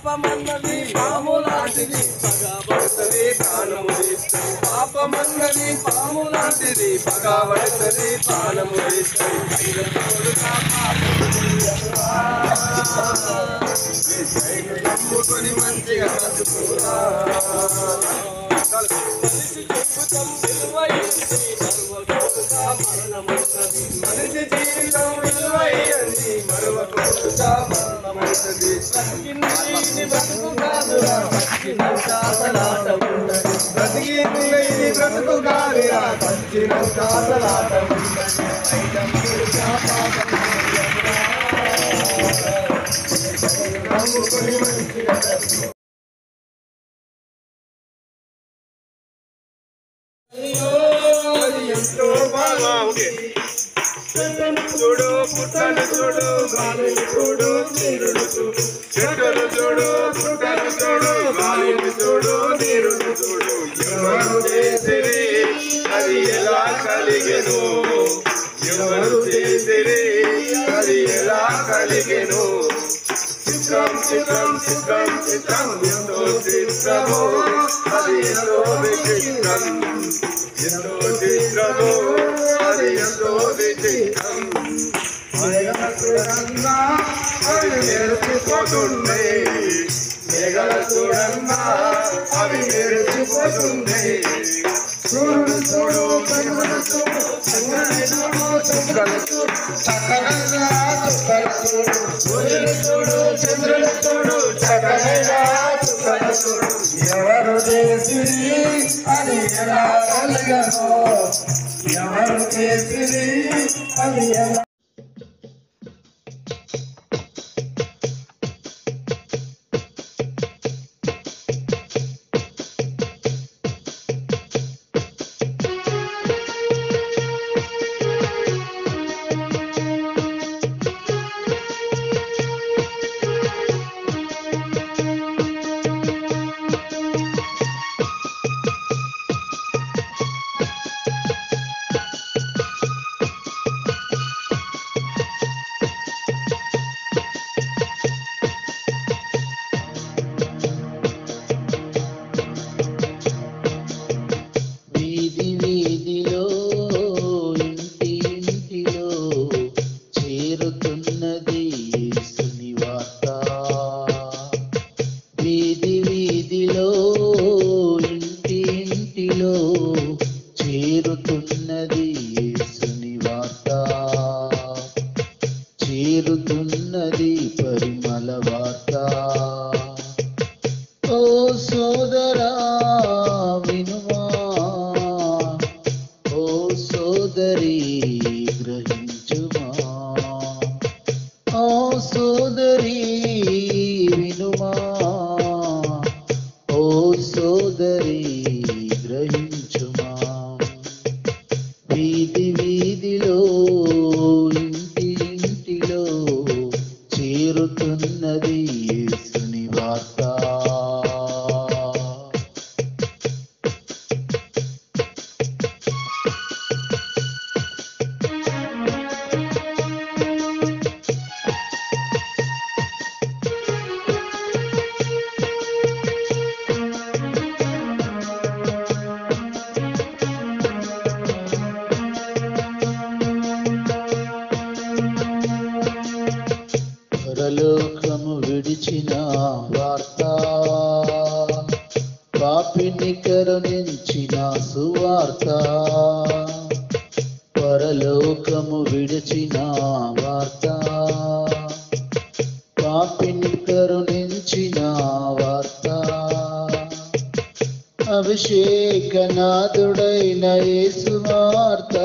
పాపమన్నది పాములాంటిది పగబడుతుంది ప్రాణము తీస్తుంది పాపమన్నది పాములాంటిది పగబడుతుంది ప్రాణము తీస్తుంది నమ్ముకొని మంచిగా బతుకురా మనిషి జీవితం విలువైంది మరువకుండా మరణమవుతుంది బ్రతుకు కాదురా బ్రతికి బ్రతుకు కాదురా సచ్చినంత ఆటలాట నమ్ముకొని మంచిగా ఎంతో బాగా చూడు పుట్టలు చూడు గాలిని చూడు నీరును చూడు చెట్టులు చూడు పుట్టలు చూడు గాలిని చూడు నీరును చూడు ఎవరు చేసిరి అది ఎలా కలిగెను ఎవరు చేసిరి అది ఎలా కలిగెను చిత్రం చిత్రం చిత్రం చిత్రం ఎంతో చిత్రము అది ఎంతో విచిత్రం ఎంతో చిత్రము అది ఎంతో విచిత్రం చూడంగా అవి మెరిసిపోతుండే మేఘల చూడంగా అవి మెరిసిపోతుండే చూడు చూడు కనుమలు చూడు చుక్కలు చూడు చక్కనైనా చుక్కలు చూడు సూర్యుడు చూడు చంద్రుడు చూడు చక్కనైనా చుక్కలు చూడు ఎవరు చేసిరి అది ఎలా కలిగను ఎవరు చేసిరి అది ఎలా చేరుతున్నది పరిమళ వార్త ఓ సోదరా వినుమా ఓ సోదరి గ్రహించుమా ఓ సోదరి వినుమా ఓ సోదరి గ్రహించుమా వీధి వీధిలో చేరుతున్నది యేసుని వార్త పరలోకము విడిచిన వార్త పాపిని కరుణించిన సువార్త పరలోకము విడిచిన వార్త పాపిని కరుణించిన వార్త అభిషేకనాథుడైన యేసు వార్త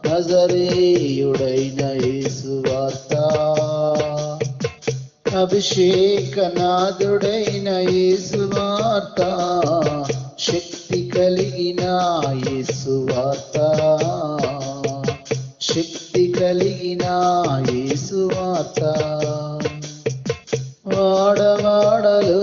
నజరేయుడైన యేసు వార్త అభిషేకనాథుడైన యేసు వార్త శక్తి కలిగిన యేసు వార్త శక్తి కలిగిన యేసు వార్త వాడవాడలో